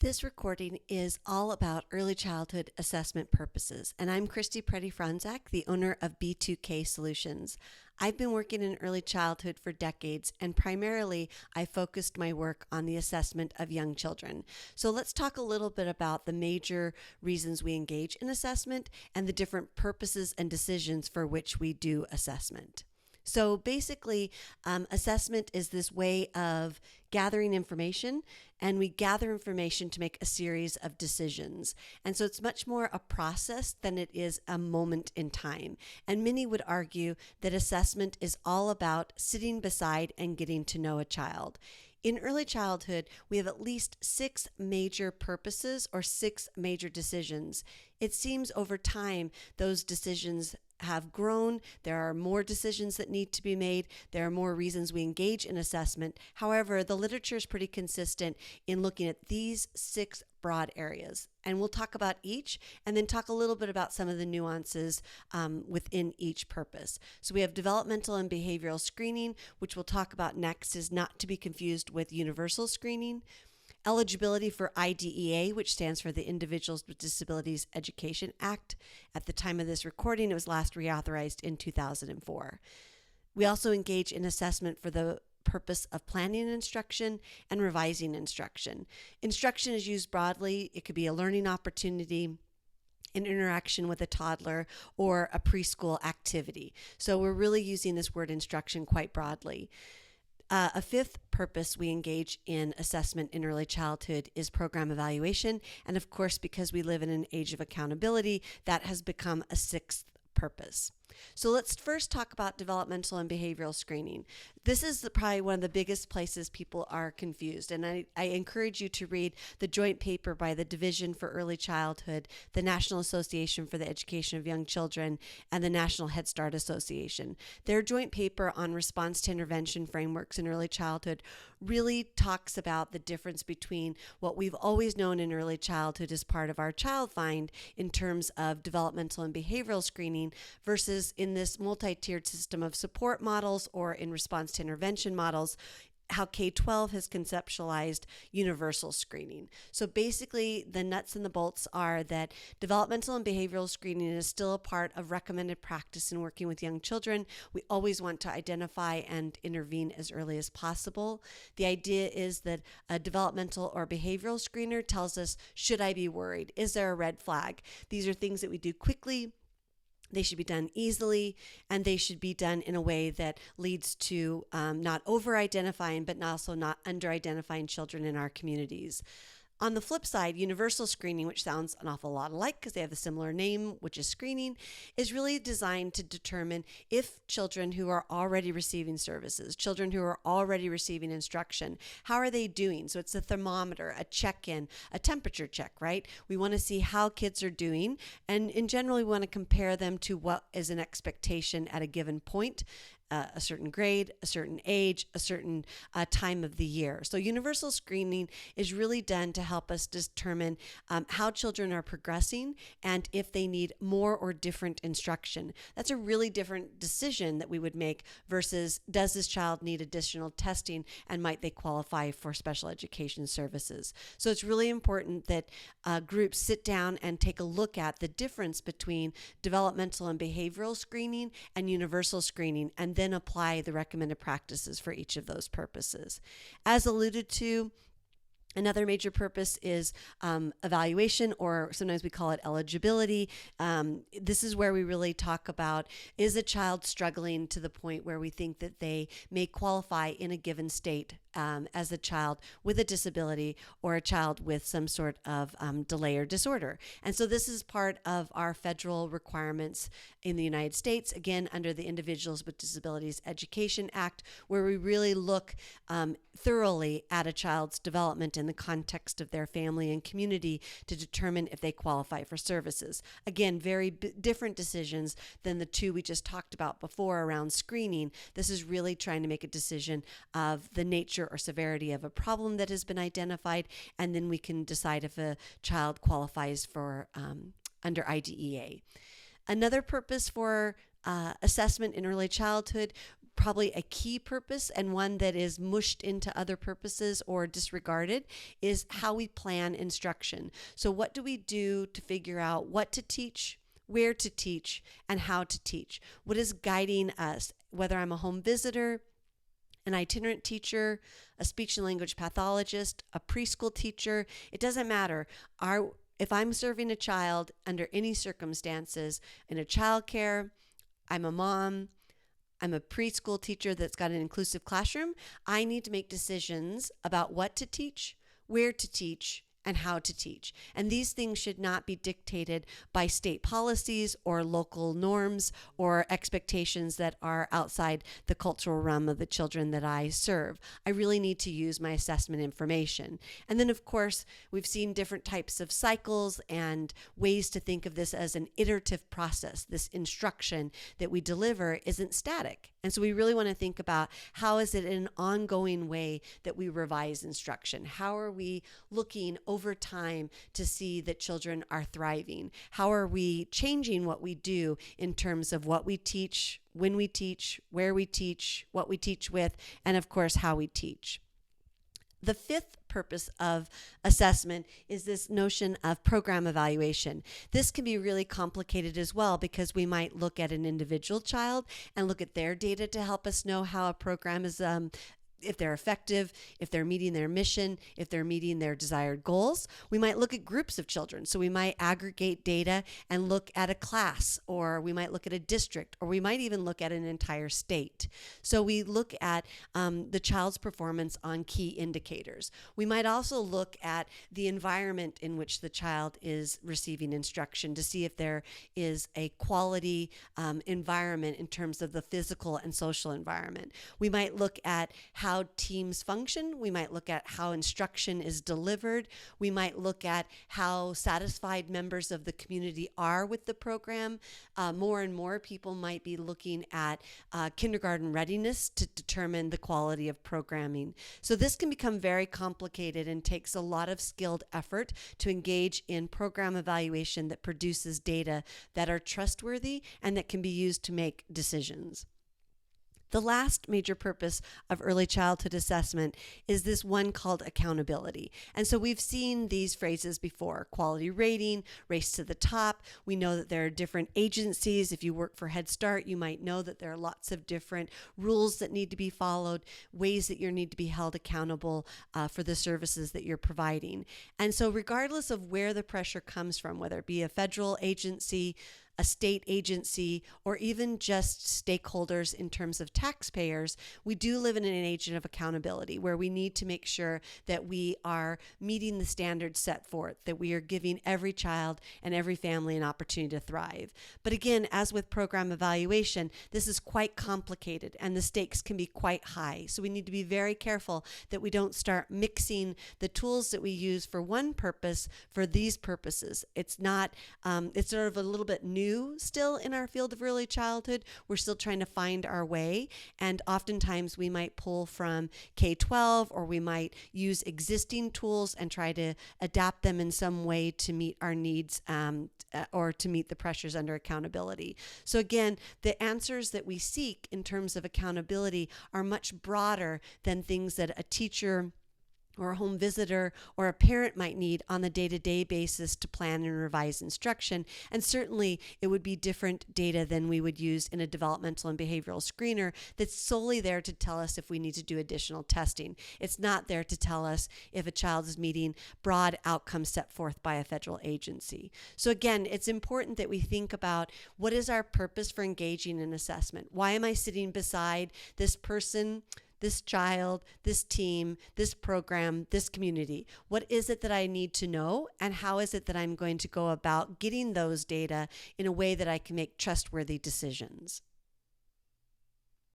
This recording is all about early childhood assessment purposes, and I'm Pretti-Frontczak, the owner of B2K Solutions. I've been working in early childhood for decades, and primarily I focused my work on the assessment of young children. So let's talk a little bit about the major reasons we engage in assessment and the different purposes and decisions for which we do assessment. So basically, assessment is this way of gathering information, and we gather information to make a series of decisions. And so it's much more a process than it is a moment in time. And many would argue that assessment is all about sitting beside and getting to know a child. In early childhood, we have at least 6 major purposes or 6 major decisions. It seems over time those decisions have grown. There are more decisions that need to be made. There are more reasons we engage in assessment. However, the literature is pretty consistent in looking at these 6 broad areas. And we'll talk about each and then talk a little bit about some of the nuances within each purpose. So we have developmental and behavioral screening, which we'll talk about next, is not to be confused with universal screening. Eligibility for IDEA, which stands for the Individuals with Disabilities Education Act. At the time of this recording, it was last reauthorized in 2004. We also engage in assessment for the purpose of planning instruction and revising instruction. Instruction is used broadly. It could be a learning opportunity, an interaction with a toddler, or a preschool activity. So we're really using this word instruction quite broadly. A 5th purpose we engage in assessment in early childhood is program evaluation. And of course, because we live in an age of accountability, that has become a 6th purpose. So let's first talk about developmental and behavioral screening. This is probably one of the biggest places people are confused, and I encourage you to read the joint paper by the Division for Early Childhood, the National Association for the Education of Young Children, and the National Head Start Association. Their joint paper on response to intervention frameworks in early childhood really talks about the difference between what we've always known in early childhood as part of our child find in terms of developmental and behavioral screening versus in this multi-tiered system of support models or in response to intervention models, how K-12 has conceptualized universal screening. So basically, the nuts and the bolts are that developmental and behavioral screening is still a part of recommended practice in working with young children. We always want to identify and intervene as early as possible. The idea is that a developmental or behavioral screener tells us, should I be worried? Is there a red flag? These are things that we do quickly. They should be done easily, and they should be done in a way that leads to not over-identifying, but also not under-identifying children in our communities. On the flip side, universal screening, which sounds an awful lot alike because they have a similar name, which is screening, is really designed to determine if children who are already receiving services, children who are already receiving instruction, how are they doing? So it's a thermometer, a check-in, a temperature check, right? We want to see how kids are doing, and in general, we want to compare them to what is an expectation at a given point. A certain grade, a certain age, a certain time of the year. So universal screening is really done to help us determine how children are progressing and if they need more or different instruction. That's a really different decision that we would make versus does this child need additional testing and might they qualify for special education services. So it's really important that groups sit down and take a look at the difference between developmental and behavioral screening and universal screening, and then apply the recommended practices for each of those purposes. As alluded to, another major purpose is evaluation, or sometimes we call it eligibility. This is where we really talk about, is a child struggling to the point where we think that they may qualify in a given state as a child with a disability or a child with some sort of delay or disorder. And so this is part of our federal requirements in the United States, again, under the Individuals with Disabilities Education Act, where we really look thoroughly at a child's development in the context of their family and community to determine if they qualify for services. Again, very different decisions than the 2 we just talked about before around screening. This is really trying to make a decision of the nature or severity of a problem that has been identified, and then we can decide if a child qualifies for under IDEA. Another purpose for assessment in early childhood probably a key purpose and one that is mushed into other purposes or disregarded is how we plan instruction. So what do we do to figure out what to teach, where to teach, and how to teach? What is guiding us, whether I'm a home visitor, an itinerant teacher, a speech and language pathologist, a preschool teacher? It doesn't matter. If I'm serving a child under any circumstances in a childcare, I'm a mom, I'm a preschool teacher that's got an inclusive classroom, I need to make decisions about what to teach, where to teach, and how to teach. And these things should not be dictated by state policies or local norms or expectations that are outside the cultural realm of the children that I serve. I really need to use my assessment information. And then, of course, we've seen different types of cycles and ways to think of this as an iterative process. This instruction that we deliver isn't static. And so we really want to think about how is it in an ongoing way that we revise instruction? How are we looking over time to see that children are thriving? How are we changing what we do in terms of what we teach, when we teach, where we teach, what we teach with, and of course, how we teach? The fifth purpose of assessment is this notion of program evaluation. This can be really complicated as well because we might look at an individual child and look at their data to help us know how a program is if they're effective, if they're meeting their mission, if they're meeting their desired goals. We might look at groups of children. So we might aggregate data and look at a class, or we might look at a district, or we might even look at an entire state. So we look at the child's performance on key indicators. We might also look at the environment in which the child is receiving instruction to see if there is a quality environment in terms of the physical and social environment. We might look at how teams function. We might look at how instruction is delivered. We might look at how satisfied members of the community are with the program. More and more people might be looking at kindergarten readiness to determine the quality of programming. So this can become very complicated and takes a lot of skilled effort to engage in program evaluation that produces data that are trustworthy and that can be used to make decisions. The last major purpose of early childhood assessment is this one called accountability. And so we've seen these phrases before: quality rating, race to the top. We know that there are different agencies. If you work for Head Start, you might know that there are lots of different rules that need to be followed, ways that you need to be held accountable for the services that you're providing. And so regardless of where the pressure comes from, whether it be a federal agency, a state agency, or even just stakeholders in terms of taxpayers, we do live in an age of accountability where we need to make sure that we are meeting the standards set forth, that we are giving every child and every family an opportunity to thrive. But again, as with program evaluation, this is quite complicated and the stakes can be quite high. So we need to be very careful that we don't start mixing the tools that we use for one purpose for these purposes. It's sort of a little bit new still in our field of early childhood. We're still trying to find our way, and oftentimes we might pull from K-12 or we might use existing tools and try to adapt them in some way to meet our needs or to meet the pressures under accountability. So again, the answers that we seek in terms of accountability are much broader than things that a teacher or a home visitor or a parent might need on the day-to-day basis to plan and revise instruction. And certainly it would be different data than we would use in a developmental and behavioral screener that's solely there to tell us if we need to do additional testing. It's not there to tell us if a child is meeting broad outcomes set forth by a federal agency. So again, it's important that we think about what is our purpose for engaging in assessment? Why am I sitting beside this person, this child, this team, this program, this community? What is it that I need to know, and how is it that I'm going to go about getting those data in a way that I can make trustworthy decisions?